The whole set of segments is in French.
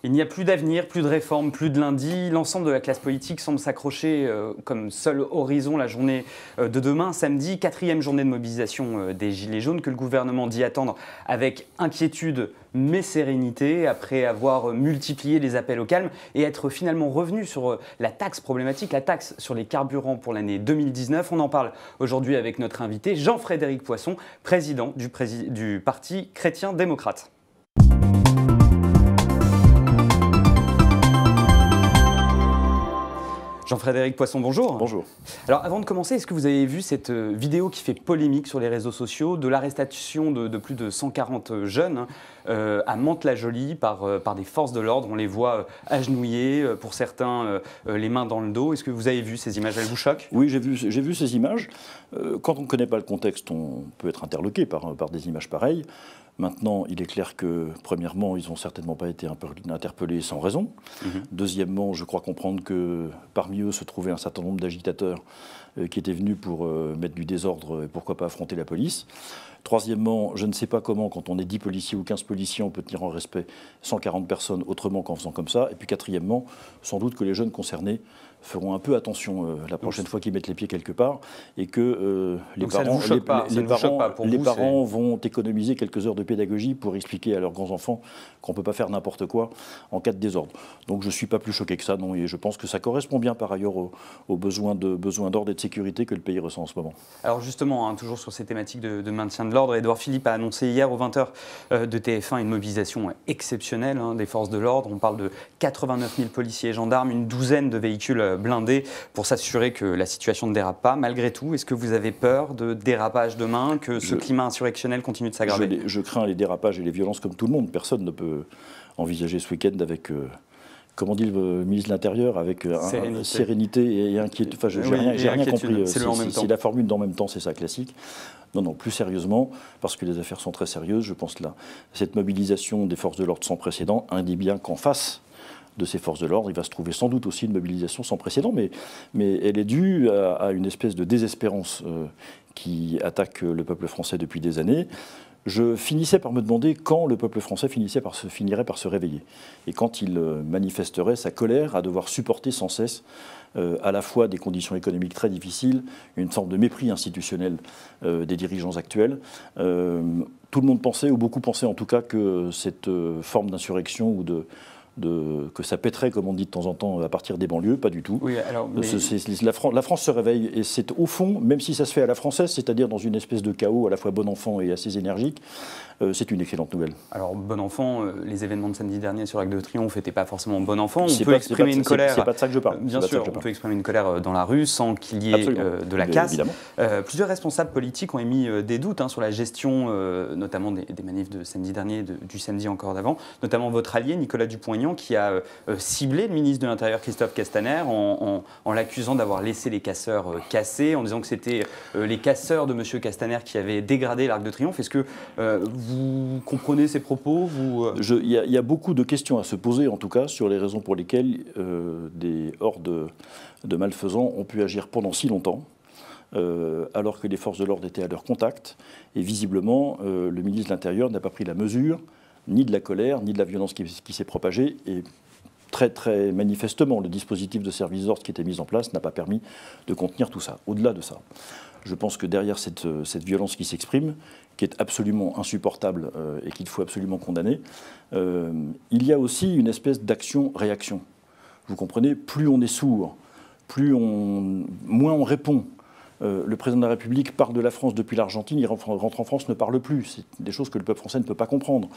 Il n'y a plus d'avenir, plus de réformes, plus de lundi. L'ensemble de la classe politique semble s'accrocher comme seul horizon la journée de demain, samedi, 4e journée de mobilisation des Gilets jaunes que le gouvernement dit attendre avec inquiétude mais sérénité après avoir multiplié les appels au calme et être finalement revenu sur la taxe problématique, la taxe sur les carburants pour l'année 2019. On en parle aujourd'hui avec notre invité Jean-Frédéric Poisson, président du Parti chrétien-démocrate. Jean-Frédéric Poisson, bonjour. Bonjour. Alors avant de commencer, est-ce que vous avez vu cette vidéo qui fait polémique sur les réseaux sociaux de l'arrestation de plus de 140 jeunes à Mantes-la-Jolie par des forces de l'ordre? On les voit agenouillés, pour certains les mains dans le dos. Est-ce que vous avez vu ces images? Elles vous choquent? Oui, j'ai vu ces images. Quand on ne connaît pas le contexte, on peut être interloqué par des images pareilles. Maintenant, il est clair que, premièrement, ils n'ont certainement pas été interpellés sans raison. Deuxièmement, je crois comprendre que parmi eux se trouvait un certain nombre d'agitateurs qui étaient venus pour mettre du désordre et pourquoi pas affronter la police. Troisièmement, je ne sais pas comment, quand on est 10 policiers ou 15 policiers, on peut tenir en respect 140 personnes autrement qu'en faisant comme ça. Et puis quatrièmement, sans doute que les jeunes concernés feront un peu attention la prochaine fois qu'ils mettent les pieds quelque part et que les parents vont économiser quelques heures de pédagogie pour expliquer à leurs grands-enfants qu'on ne peut pas faire n'importe quoi en cas de désordre. Donc je ne suis pas plus choqué que ça, non, et je pense que ça correspond bien par ailleurs aux besoins d'ordre et de sécurité que le pays ressent en ce moment. Alors justement, toujours sur ces thématiques de maintien de l'ordre, Édouard Philippe a annoncé hier aux 20h de TF1 une mobilisation exceptionnelle des forces de l'ordre. On parle de 89 000 policiers et gendarmes, une douzaine de véhicules blindés pour s'assurer que la situation ne dérape pas. Malgré tout, est-ce que vous avez peur de dérapage demain, que ce climat insurrectionnel continue de s'aggraver? Je crains les dérapages et les violences comme tout le monde. Personne ne peut envisager ce week-end avec... Comme on dit le ministre de l'Intérieur, avec sérénité et inquiétude. Enfin, j'ai rien compris. Si la formule d'en même temps, c'est ça, classique. Non, plus sérieusement, parce que les affaires sont très sérieuses, je pense que cette mobilisation des forces de l'ordre sans précédent indique bien qu'en face de ces forces de l'ordre, il va se trouver sans doute aussi une mobilisation sans précédent, mais elle est due à une espèce de désespérance qui attaque le peuple français depuis des années. Je finissais par me demander quand le peuple français finirait par se réveiller et quand il manifesterait sa colère à devoir supporter sans cesse à la fois des conditions économiques très difficiles, une forme de mépris institutionnel des dirigeants actuels. Tout le monde pensait, ou beaucoup pensaient en tout cas, que cette forme d'insurrection ou que ça pèterait, comme on dit de temps en temps, à partir des banlieues, pas du tout. Oui, alors, la France se réveille, et c'est au fond, même si ça se fait à la française, c'est-à-dire dans une espèce de chaos à la fois bon enfant et assez énergique, c'est une excellente nouvelle. Alors, bon enfant, les événements de samedi dernier sur l'Arc de Triomphe n'étaient pas forcément bon enfant. On peut exprimer une colère. C'est pas de ça que je parle. Bien sûr, on peut exprimer une colère dans la rue sans qu'il y ait de la casse. Plusieurs responsables politiques ont émis des doutes sur la gestion, notamment des manifs de samedi dernier, du samedi encore d'avant, notamment votre allié Nicolas Dupont-Aignan, qui a ciblé le ministre de l'Intérieur Christophe Castaner en l'accusant d'avoir laissé les casseurs casser, en disant que c'était les casseurs de M. Castaner qui avaient dégradé l'Arc de Triomphe. Est-ce que vous comprenez ces propos? Il y a beaucoup de questions à se poser, en tout cas, sur les raisons pour lesquelles des hordes de malfaisants ont pu agir pendant si longtemps. Alors que les forces de l'ordre étaient à leur contact. Et visiblement, le ministre de l'Intérieur n'a pas pris la mesure ni de la colère, ni de la violence qui s'est propagée. Et très, très manifestement, le dispositif de service d'ordre qui était mis en place n'a pas permis de contenir tout ça. Au-delà de ça, je pense que derrière cette violence qui s'exprime, qui est absolument insupportable et qu'il faut absolument condamner, il y a aussi une espèce d'action-réaction. Vous comprenez, plus on est sourd, moins on répond. Le président de la République part de la France depuis l'Argentine, il rentre en France, ne parle plus. C'est des choses que le peuple français ne peut pas comprendre.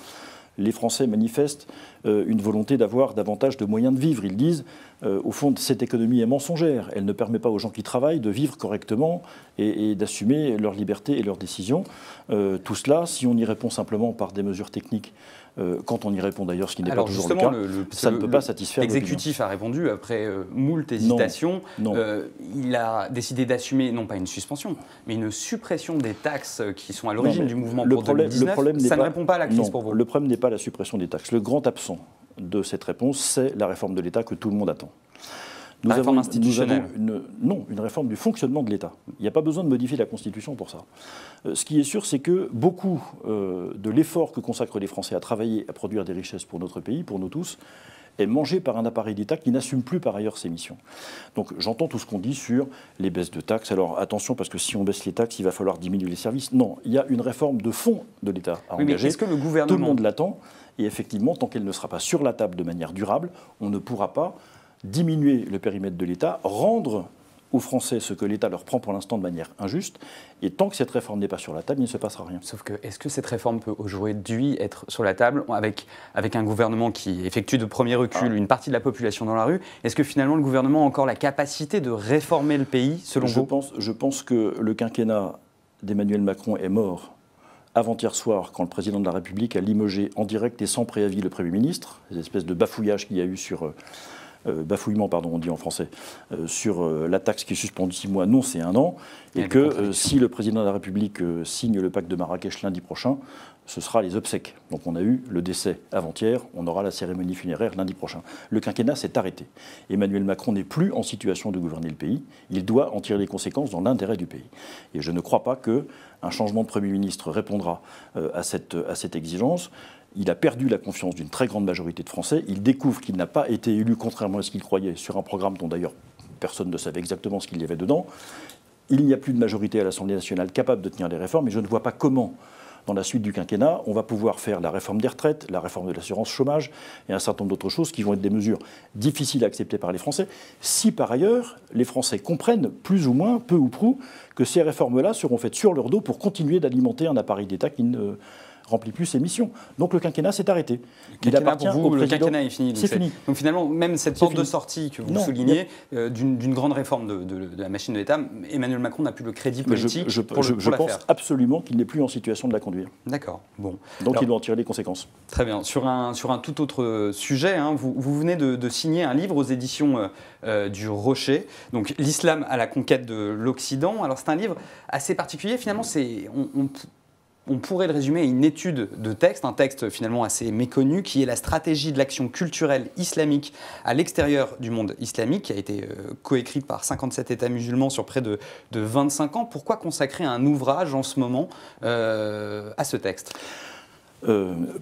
Les Français manifestent une volonté d'avoir davantage de moyens de vivre. Ils disent, au fond, cette économie est mensongère. Elle ne permet pas aux gens qui travaillent de vivre correctement et d'assumer leur liberté et leurs décisions. Tout cela, si on y répond simplement par des mesures techniques, quand on y répond d'ailleurs, ce qui n'est pas toujours le cas, ça ne peut pas satisfaire. L'exécutif a répondu après moult hésitations. Il a décidé d'assumer, non pas une suspension, mais une suppression des taxes qui sont à l'origine du mouvement pour 2019. Ça ne répond pas à la crise pour vous. Le problème n'est pas la suppression des taxes. Le grand absent de cette réponse, c'est la réforme de l'État que tout le monde attend. La réforme institutionnelle. Une réforme du fonctionnement de l'État. Il n'y a pas besoin de modifier la Constitution pour ça. Ce qui est sûr, c'est que beaucoup de l'effort que consacrent les Français à travailler, à produire des richesses pour notre pays, pour nous tous, est mangé par un appareil d'État qui n'assume plus par ailleurs ses missions. Donc j'entends tout ce qu'on dit sur les baisses de taxes. Alors attention, parce que si on baisse les taxes, il va falloir diminuer les services. Non, il y a une réforme de fond de l'État à engager. Mais est-ce que le gouvernement... Tout le monde l'attend. Et effectivement, tant qu'elle ne sera pas sur la table de manière durable, on ne pourra pas diminuer le périmètre de l'État, rendre aux Français ce que l'État leur prend pour l'instant de manière injuste. Et tant que cette réforme n'est pas sur la table, il ne se passera rien. Sauf que, est-ce que cette réforme peut aujourd'hui être sur la table avec un gouvernement qui effectue de premier recul une partie de la population dans la rue? Est-ce que finalement le gouvernement a encore la capacité de réformer le pays, selon vous? Je pense que le quinquennat d'Emmanuel Macron est mort avant-hier soir, quand le président de la République a limogé en direct et sans préavis le Premier ministre, des espèces de bafouillage qu'il y a eu sur... bafouillement, pardon, on dit en français, sur la taxe qui est suspendue 6 mois, non, c'est 1 an, et que si le président de la République signe le pacte de Marrakech lundi prochain, ce sera les obsèques. Donc on a eu le décès avant-hier, on aura la cérémonie funéraire lundi prochain. Le quinquennat s'est arrêté. Emmanuel Macron n'est plus en situation de gouverner le pays, il doit en tirer les conséquences dans l'intérêt du pays. Et je ne crois pas qu'un changement de Premier ministre répondra à cette exigence. Il a perdu la confiance d'une très grande majorité de Français. Il découvre qu'il n'a pas été élu, contrairement à ce qu'il croyait, sur un programme dont d'ailleurs personne ne savait exactement ce qu'il y avait dedans. Il n'y a plus de majorité à l'Assemblée nationale capable de tenir les réformes, et je ne vois pas comment, dans la suite du quinquennat, on va pouvoir faire la réforme des retraites, la réforme de l'assurance chômage et un certain nombre d'autres choses qui vont être des mesures difficiles à accepter par les Français, si par ailleurs les Français comprennent plus ou moins, peu ou prou, que ces réformes-là seront faites sur leur dos pour continuer d'alimenter un appareil d'État qui ne remplit plus ses missions. Donc le quinquennat s'est arrêté. Il appartient au président. Le quinquennat est fini. C'est fini. Donc finalement, même cette porte de sortie que vous soulignez, d'une grande réforme de la machine de l'État, Emmanuel Macron n'a plus le crédit politique pour la faire. Je pense absolument qu'il n'est plus en situation de la conduire. D'accord. Bon. Donc il doit en tirer les conséquences. Très bien. Sur un tout autre sujet, hein, vous venez de signer un livre aux éditions du Rocher, donc l'islam à la conquête de l'Occident. Alors c'est un livre assez particulier. Finalement, on pourrait le résumer à une étude de texte, un texte finalement assez méconnu, qui est la stratégie de l'action culturelle islamique à l'extérieur du monde islamique, qui a été coécrite par 57 États musulmans sur près de 25 ans. Pourquoi consacrer un ouvrage en ce moment à ce texte ?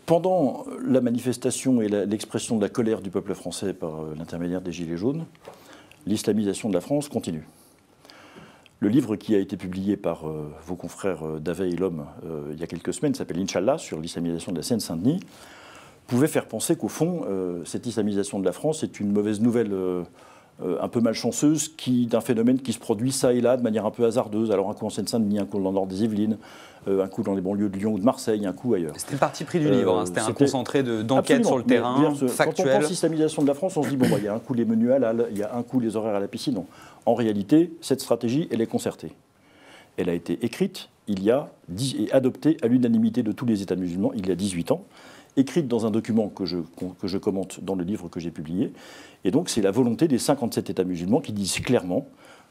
Pendant la manifestation et l'expression de la colère du peuple français par l'intermédiaire des Gilets jaunes, l'islamisation de la France continue. Le livre qui a été publié par vos confrères d'Avey et L'Homme il y a quelques semaines s'appelle Inch'Allah, sur l'islamisation de la Seine-Saint-Denis, pouvait faire penser qu'au fond, cette islamisation de la France est une mauvaise nouvelle un peu malchanceuse d'un phénomène qui se produit ça et là de manière un peu hasardeuse. Alors un coup en Seine-Saint-Denis, un coup dans le nord des Yvelines, un coup dans les banlieues de Lyon ou de Marseille, un coup ailleurs. C'était le parti pris du livre, hein. C'était un concentré d'enquête sur le terrain, factuel. Quand on pense islamisation de la France, on se dit, bon, il y a un coup les menus halal, il y a un coup les horaires à la piscine. Non. En réalité, cette stratégie, elle est concertée. Elle a été écrite et adoptée à l'unanimité de tous les États musulmans il y a 18 ans, écrite dans un document que je commente dans le livre que j'ai publié. Et donc, c'est la volonté des 57 États musulmans qui disent clairement: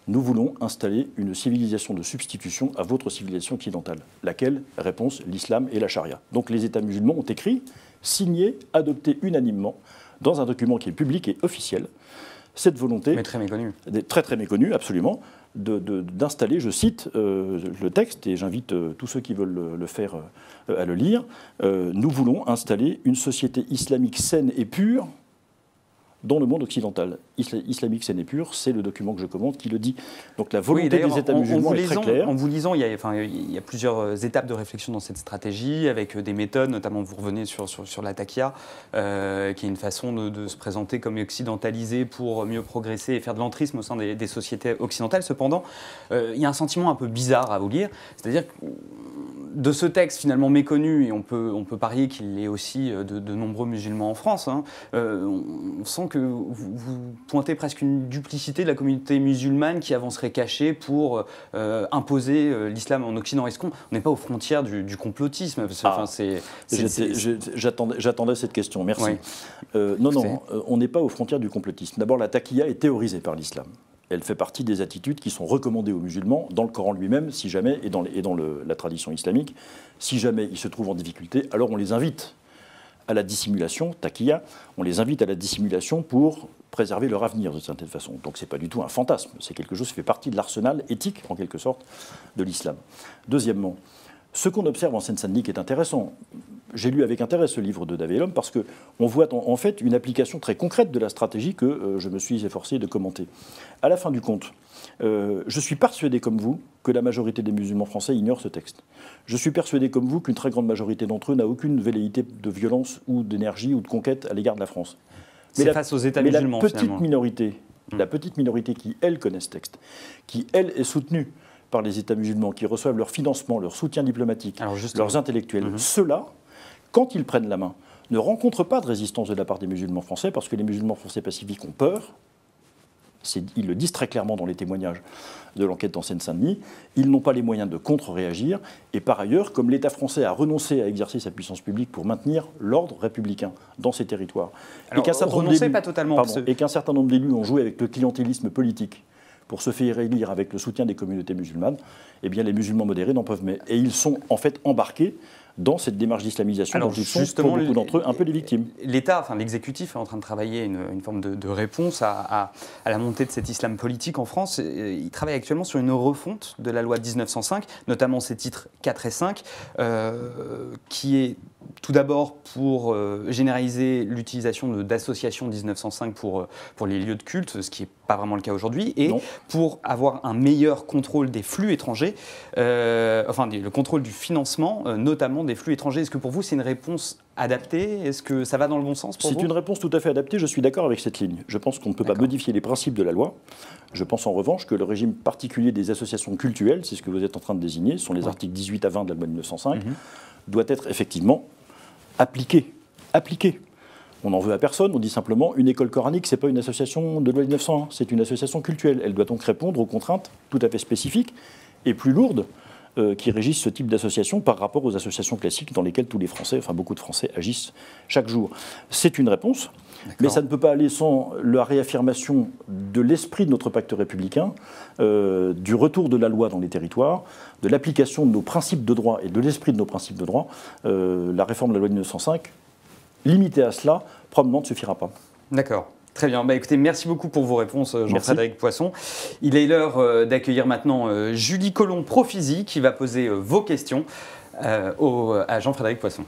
nous voulons installer une civilisation de substitution à votre civilisation occidentale. Laquelle? Réponse: l'islam et la charia. Donc les États musulmans ont écrit, signé, adopté unanimement, dans un document qui est public et officiel, cette volonté... Mais très méconnue. Très très méconnue, absolument, d'installer, je cite le texte, et j'invite tous ceux qui veulent le faire à le lire, nous voulons installer une société islamique saine et pure dans le monde occidental. Islamique saine et pure, c'est le document que je commente qui le dit. Donc la volonté des États musulmans est très claire. En vous lisant, il y a plusieurs étapes de réflexion dans cette stratégie, avec des méthodes, notamment vous revenez sur la taqiyya, qui est une façon de se présenter comme occidentalisé pour mieux progresser et faire de l'entrisme au sein des sociétés occidentales. Cependant, il y a un sentiment un peu bizarre à vous lire, c'est-à-dire que de ce texte finalement méconnu, et on peut parier qu'il est aussi de nombreux musulmans en France, hein, on sent que vous pointez presque une duplicité de la communauté musulmane qui avancerait cachée pour imposer l'islam en Occident. Est-ce qu'on n'est pas aux frontières du complotisme? J'attendais cette question, merci. Oui. Non, on n'est pas aux frontières du complotisme. D'abord, la taqiyya est théorisée par l'islam. Elle fait partie des attitudes qui sont recommandées aux musulmans dans le Coran lui-même, si jamais, et dans la tradition islamique. Si jamais ils se trouvent en difficulté, alors on les invite à la dissimulation, taqiyya, on les invite à la dissimulation pour préserver leur avenir de certaine façon. Donc ce n'est pas du tout un fantasme, c'est quelque chose qui fait partie de l'arsenal éthique, en quelque sorte, de l'islam. Deuxièmement, Ce qu'on observe en Seine-Saint-Denis qui est intéressant, j'ai lu avec intérêt ce livre de David Lhomme parce qu'on voit en fait une application très concrète de la stratégie que je me suis efforcé de commenter. À la fin du compte, je suis persuadé comme vous que la majorité des musulmans français ignorent ce texte. Je suis persuadé comme vous qu'une très grande majorité d'entre eux n'a aucune velléité de violence ou d'énergie ou de conquête à l'égard de la France. C'est face aux États musulmans, la petite minorité qui, elle, connaît ce texte, qui, elle, est soutenue par les États musulmans, qui reçoivent leur financement, leur soutien diplomatique, leurs intellectuels, ceux-là, quand ils prennent la main, ne rencontrent pas de résistance de la part des musulmans français, parce que les musulmans français pacifiques ont peur. Ils le disent très clairement dans les témoignages de l'enquête en Seine-Saint-Denis. Ils n'ont pas les moyens de contre-réagir. Et par ailleurs, comme l'État français a renoncé à exercer sa puissance publique pour maintenir l'ordre républicain dans ces territoires, alors, et qu'un certain nombre d'élus ont joué avec le clientélisme politique pour se faire élire avec le soutien des communautés musulmanes, eh bien les musulmans modérés n'en peuvent mais. Et ils sont en fait embarqués dans cette démarche d'islamisation dont ils sont, pour beaucoup d'entre eux, un peu les victimes. L'État, enfin l'exécutif est en train de travailler une forme de réponse à la montée de cet islam politique en France. Il travaille actuellement sur une refonte de la loi de 1905, notamment ses titres 4 et 5, qui est tout d'abord pour généraliser l'utilisation d'associations 1905 pour les lieux de culte, ce qui n'est pas vraiment le cas aujourd'hui, et pour avoir un meilleur contrôle des flux étrangers, le contrôle du financement, notamment des flux étrangers. Est-ce que pour vous, c'est une réponse adaptée? Est-ce que ça va dans le bon sens pour vous? C'est une réponse tout à fait adaptée, je suis d'accord avec cette ligne. Je pense qu'on ne peut pas modifier les principes de la loi. Je pense en revanche que le régime particulier des associations cultuelles, c'est ce que vous êtes en train de désigner, ce sont les articles 18 à 20 de la loi de 1905, doit être effectivement appliqué. On n'en veut à personne, on dit simplement une école coranique, ce n'est pas une association de loi 1901, c'est une association cultuelle. Elle doit donc répondre aux contraintes tout à fait spécifiques et plus lourdes qui régissent ce type d'association par rapport aux associations classiques dans lesquelles tous les Français, enfin beaucoup de Français, agissent chaque jour. C'est une réponse, mais ça ne peut pas aller sans la réaffirmation de l'esprit de notre pacte républicain, du retour de la loi dans les territoires, de l'application de nos principes de droit et de l'esprit de nos principes de droit. La réforme de la loi de 1905, limitée à cela, probablement ne suffira pas. D'accord. Très bien. Écoutez, merci beaucoup pour vos réponses, Jean-Frédéric Poisson. Il est l'heure d'accueillir maintenant Julie Collomb-Profisi qui va poser vos questions à Jean-Frédéric Poisson.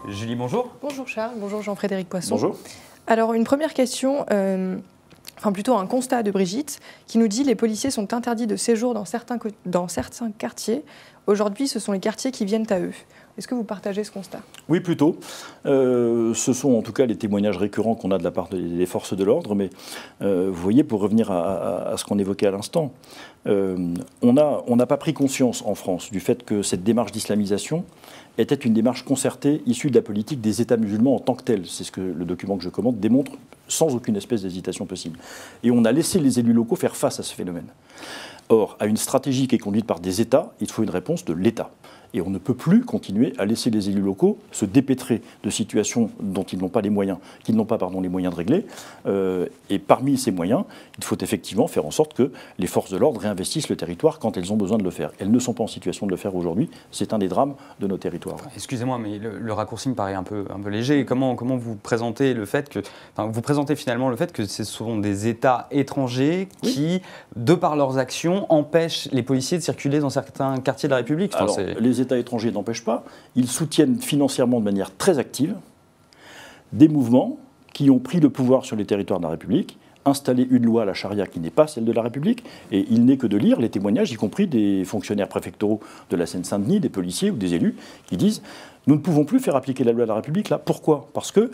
Julie, bonjour. Bonjour Charles, bonjour Jean-Frédéric Poisson. Bonjour. Alors une première question, enfin plutôt un constat de Brigitte, qui nous dit « Les policiers sont interdits de séjour dans certains quartiers. Aujourd'hui, ce sont les quartiers qui viennent à eux. » Est-ce que vous partagez ce constat? Oui, plutôt. Ce sont en tout cas les témoignages récurrents qu'on a de la part des forces de l'ordre. Mais vous voyez, pour revenir à ce qu'on évoquait à l'instant, on n'a pas pris conscience en France du fait que cette démarche d'islamisation était une démarche concertée issue de la politique des États musulmans en tant que telle. C'est ce que le document que je commente démontre sans aucune espèce d'hésitation possible. Et on a laissé les élus locaux faire face à ce phénomène. Or, à une stratégie qui est conduite par des États, il faut une réponse de l'État. Et on ne peut plus continuer à laisser les élus locaux se dépêtrer de situations dont ils n'ont pas les moyens, qu'ils n'ont pas les moyens de régler. Et parmi ces moyens, il faut effectivement faire en sorte que les forces de l'ordre réinvestissent le territoire quand elles ont besoin de le faire. Elles ne sont pas en situation de le faire aujourd'hui. C'est un des drames de nos territoires. Excusez-moi, mais le raccourci me paraît un peu léger. Comment vous présentez le fait que, vous présentez finalement le fait que ce sont des États étrangers qui, de par leurs actions, empêchent les policiers de circuler dans certains quartiers de la République? Les États étrangers n'empêchent pas, ils soutiennent financièrement de manière très active des mouvements qui ont pris le pouvoir sur les territoires de la République, installé une loi à la charia qui n'est pas celle de la République, et il n'est que de lire les témoignages, y compris des fonctionnaires préfectoraux de la Seine-Saint-Denis, des policiers ou des élus, qui disent « Nous ne pouvons plus faire appliquer la loi de la République là. Pourquoi? Parce que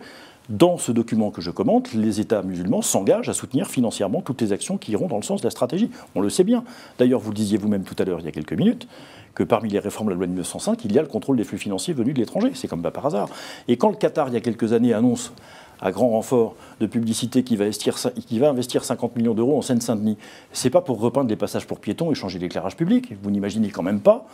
dans ce document que je commente, les États musulmans s'engagent à soutenir financièrement toutes les actions qui iront dans le sens de la stratégie. On le sait bien. D'ailleurs, vous le disiez vous-même tout à l'heure, il y a quelques minutes, que parmi les réformes de la loi de 1905, il y a le contrôle des flux financiers venus de l'étranger. C'est comme pas par hasard. Et quand le Qatar, il y a quelques années, annonce à grand renfort de publicité qu'il va investir 50 millions d'euros en Seine-Saint-Denis, c'est pas pour repeindre les passages pour piétons et changer l'éclairage public. Vous n'imaginez quand même pas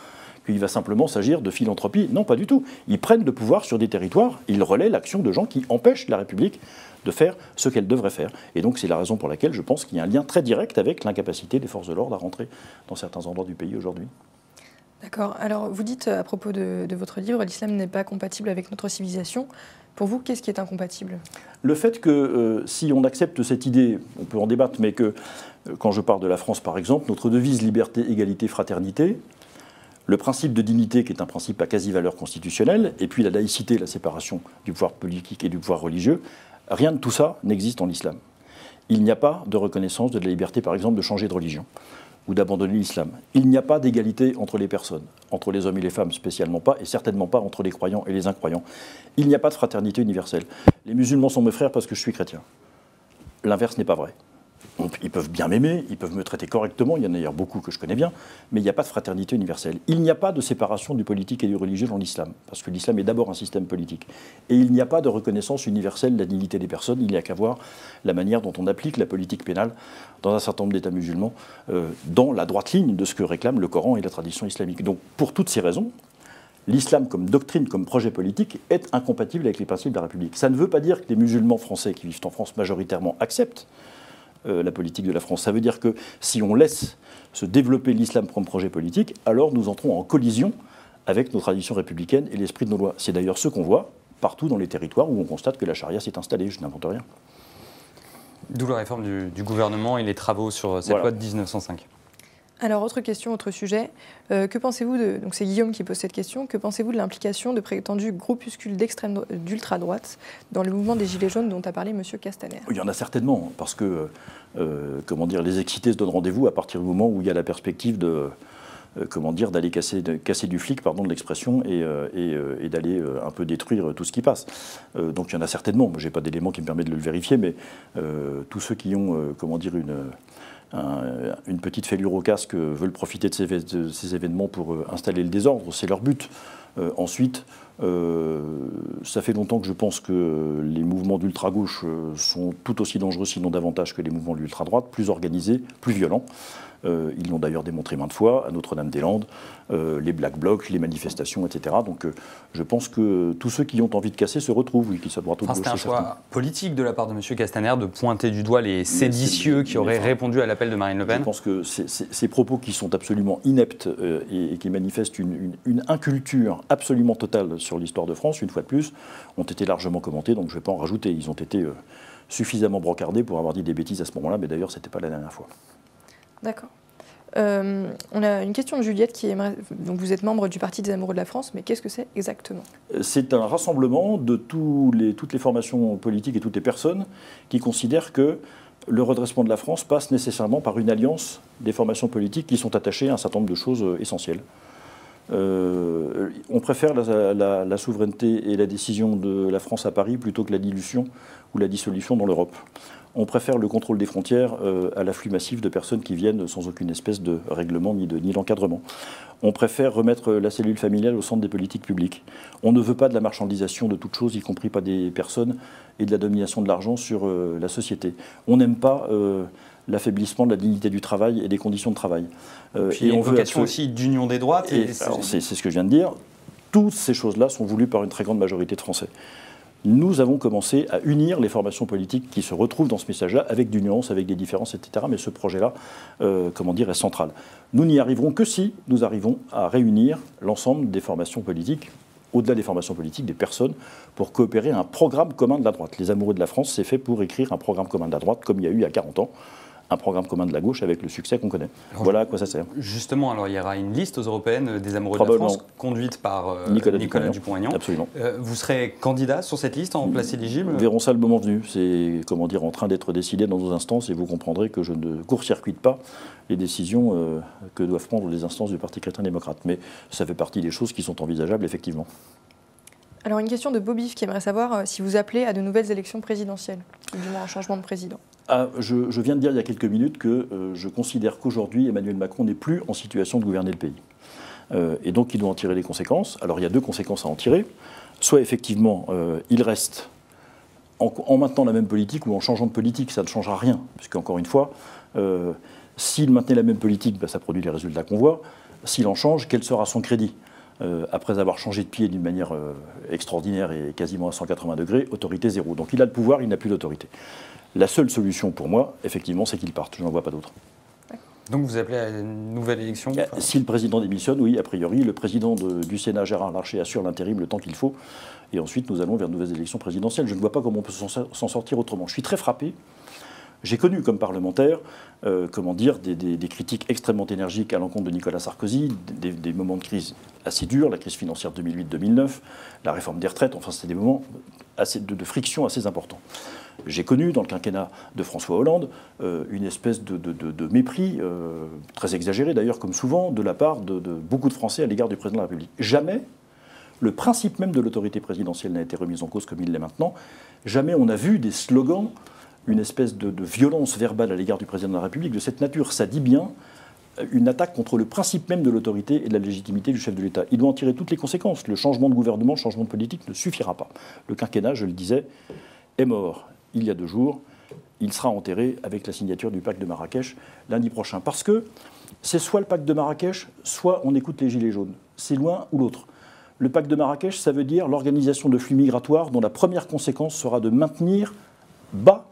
qu'il va simplement s'agir de philanthropie. Non, pas du tout. Ils prennent le pouvoir sur des territoires, ils relaient l'action de gens qui empêchent la République de faire ce qu'elle devrait faire. Et donc c'est la raison pour laquelle je pense qu'il y a un lien très direct avec l'incapacité des forces de l'ordre à rentrer dans certains endroits du pays aujourd'hui. D'accord. Alors, vous dites à propos de votre livre, l'islam n'est pas compatible avec notre civilisation. Pour vous, qu'est-ce qui est incompatible? Le fait que si on accepte cette idée, on peut en débattre, mais que quand je parle de la France par exemple, notre devise liberté, égalité, fraternité, le principe de dignité qui est un principe à quasi-valeur constitutionnelle, et puis la laïcité, la séparation du pouvoir politique et du pouvoir religieux, rien de tout ça n'existe en islam. Il n'y a pas de reconnaissance de la liberté par exemple de changer de religion ou d'abandonner l'islam. Il n'y a pas d'égalité entre les personnes, entre les hommes et les femmes spécialement pas, et certainement pas entre les croyants et les incroyants. Il n'y a pas de fraternité universelle. Les musulmans sont mes frères parce que je suis chrétien. L'inverse n'est pas vrai. Ils peuvent bien m'aimer, ils peuvent me traiter correctement, il y en a d'ailleurs beaucoup que je connais bien, mais il n'y a pas de fraternité universelle. Il n'y a pas de séparation du politique et du religieux dans l'islam, parce que l'islam est d'abord un système politique. Et il n'y a pas de reconnaissance universelle de la dignité des personnes, il n'y a qu'à voir la manière dont on applique la politique pénale dans un certain nombre d'États musulmans, dans la droite ligne de ce que réclament le Coran et la tradition islamique. Donc pour toutes ces raisons, l'islam comme doctrine, comme projet politique, est incompatible avec les principes de la République. Ça ne veut pas dire que les musulmans français qui vivent en France majoritairement acceptent la politique de la France. Ça veut dire que si on laisse se développer l'islam comme projet politique, alors nous entrons en collision avec nos traditions républicaines et l'esprit de nos lois. C'est d'ailleurs ce qu'on voit partout dans les territoires où on constate que la charia s'est installée, je n'invente rien. D'où la réforme du gouvernement et les travaux sur cette loi de 1905. Alors, autre question, autre sujet. Que pensez-vous donc c'est Guillaume qui pose cette question. Que pensez-vous de l'implication de prétendus groupuscules d'ultra-droite dans le mouvement des Gilets jaunes dont a parlé M. Castaner? Il y en a certainement, parce que les excités se donnent rendez-vous à partir du moment où il y a la perspective d'aller casser du flic, pardon de l'expression, et d'aller un peu détruire tout ce qui passe. Donc il y en a certainement. Je n'ai pas d'éléments qui me permettent de le vérifier, mais tous ceux qui ont, une petite fêlure au casque veulent profiter de ces événements pour installer le désordre, c'est leur but. Ensuite, ça fait longtemps que je pense que les mouvements d'ultra-gauche sont tout aussi dangereux, sinon davantage, que les mouvements de l'ultra-droite, plus organisés, plus violents. Ils l'ont d'ailleurs démontré maintes fois, à Notre-Dame-des-Landes, les Black Blocs, les manifestations, etc. Donc je pense que tous ceux qui ont envie de casser se retrouvent, oui, qu'ils soient droite ou gauche. C'est un choix politique de la part de M. Castaner de pointer du doigt les séditieux qui auraient répondu à l'appel de Marine Le Pen. Je pense que ces propos qui sont absolument ineptes et qui manifestent une inculture absolument totale sur l'histoire de France, une fois de plus, ont été largement commentés, donc je ne vais pas en rajouter. Ils ont été suffisamment brocardés pour avoir dit des bêtises à ce moment-là, mais d'ailleurs, ce n'était pas la dernière fois. D'accord. On a une question de Juliette qui aimerait. Donc vous êtes membre du Parti des Amoureux de la France, mais qu'est-ce que c'est exactement? C'est un rassemblement de toutes les formations politiques et toutes les personnes qui considèrent que le redressement de la France passe nécessairement par une alliance des formations politiques qui sont attachées à un certain nombre de choses essentielles. On préfère la souveraineté et la décision de la France à Paris plutôt que la dilution ou la dissolution dans l'Europe. On préfère le contrôle des frontières à l'afflux massif de personnes qui viennent sans aucune espèce de règlement ni d'encadrement. On préfère remettre la cellule familiale au centre des politiques publiques. On ne veut pas de la marchandisation de toutes choses, y compris pas des personnes, et de la domination de l'argent sur la société. On n'aime pas l'affaiblissement de la dignité du travail et des conditions de travail. Puis et on veut aussi d'union des droites. C'est ce que je viens de dire. Toutes ces choses-là sont voulues par une très grande majorité de Français. Nous avons commencé à unir les formations politiques qui se retrouvent dans ce message-là, avec des nuances, avec des différences, etc. Mais ce projet-là, est central. Nous n'y arriverons que si nous arrivons à réunir l'ensemble des formations politiques, au-delà des formations politiques, des personnes, pour coopérer à un programme commun de la droite. Les Amoureux de la France, c'est fait pour écrire un programme commun de la droite, comme il y a eu il y a 40 ans, un programme commun de la gauche avec le succès qu'on connaît. Voilà à quoi ça sert. Justement, alors il y aura une liste aux européennes des Amoureux de la France, conduite par Nicolas Dupont-Aignan. Absolument. Vous serez candidat sur cette liste en place éligible? Nous verrons ça le moment venu. C'est en train d'être décidé dans nos instances et vous comprendrez que je ne court-circuite pas les décisions que doivent prendre les instances du Parti chrétien-démocrate. Mais ça fait partie des choses qui sont envisageables, effectivement. Alors une question de Bobif qui aimerait savoir si vous appelez à de nouvelles élections présidentielles, ou du moins un changement de président. Je viens de dire il y a quelques minutes que je considère qu'aujourd'hui Emmanuel Macron n'est plus en situation de gouverner le pays. Et donc il doit en tirer les conséquences. Alors il y a deux conséquences à en tirer. Soit effectivement il reste en maintenant la même politique ou en changeant de politique, ça ne changera rien. Puisque encore une fois, s'il maintenait la même politique, ça produit les résultats qu'on voit. S'il en change, quel sera son crédit ? Après avoir changé de pied d'une manière extraordinaire et quasiment à 180 degrés, autorité zéro. Donc il a le pouvoir, il n'a plus d'autorité. La seule solution pour moi, effectivement, c'est qu'il parte. Je n'en vois pas d'autre. Donc vous appelez à une nouvelle élection? Si le président démissionne, oui, a priori. Le président du Sénat, Gérard Larcher, assure l'intérim le temps qu'il faut. Et ensuite, nous allons vers de nouvelles élections présidentielles. Je ne vois pas comment on peut s'en sortir autrement. Je suis très frappé. J'ai connu comme parlementaire, des critiques extrêmement énergiques à l'encontre de Nicolas Sarkozy, des moments de crise assez durs, la crise financière 2008-2009, la réforme des retraites, enfin c'était des moments de friction assez importants. J'ai connu dans le quinquennat de François Hollande une espèce de mépris, très exagéré d'ailleurs comme souvent, de la part de beaucoup de Français à l'égard du président de la République. Jamais le principe même de l'autorité présidentielle n'a été remis en cause comme il l'est maintenant. Jamais on a vu des slogans, une espèce de violence verbale à l'égard du président de la République de cette nature. Ça dit bien une attaque contre le principe même de l'autorité et de la légitimité du chef de l'État. Il doit en tirer toutes les conséquences. Le changement de gouvernement, le changement de politique ne suffira pas. Le quinquennat, je le disais, est mort il y a 2 jours. Il sera enterré avec la signature du pacte de Marrakech lundi prochain. Parce que c'est soit le pacte de Marrakech, soit on écoute les Gilets jaunes. C'est l'un ou l'autre. Le pacte de Marrakech, ça veut dire l'organisation de flux migratoires dont la première conséquence sera de maintenir bas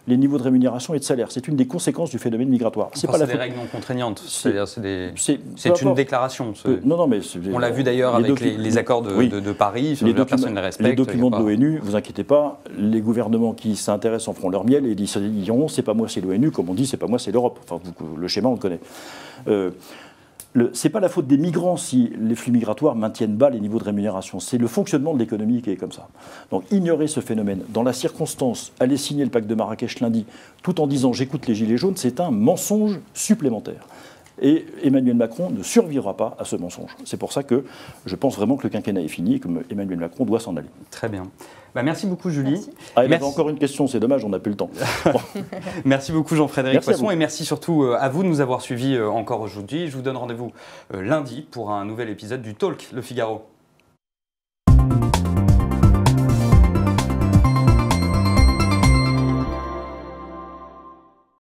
les niveaux de rémunération et de salaire. C'est une des conséquences du phénomène migratoire. C'est pas des règles non contraignantes, c'est-à-dire c'est une déclaration. Non, mais on l'a vu d'ailleurs avec les accords de Paris, personne ne les respecte. Les documents de l'ONU, vous inquiétez pas, les gouvernements qui s'intéressent en feront leur miel et ils diront c'est pas moi, c'est l'ONU, comme on dit, c'est pas moi, c'est l'Europe. Enfin, le schéma, on le connaît. C'est pas la faute des migrants si les flux migratoires maintiennent bas les niveaux de rémunération. C'est le fonctionnement de l'économie qui est comme ça. Donc ignorer ce phénomène, dans la circonstance, aller signer le pacte de Marrakech lundi, tout en disant j'écoute les Gilets jaunes, c'est un mensonge supplémentaire. Et Emmanuel Macron ne survivra pas à ce mensonge. C'est pour ça que je pense vraiment que le quinquennat est fini et que Emmanuel Macron doit s'en aller. Très bien. Merci beaucoup Julie. Merci. Il y avait encore une question, c'est dommage, on n'a plus le temps. Bon. Merci beaucoup Jean-Frédéric Poisson et merci surtout à vous de nous avoir suivis encore aujourd'hui. Je vous donne rendez-vous lundi pour un nouvel épisode du Talk Le Figaro.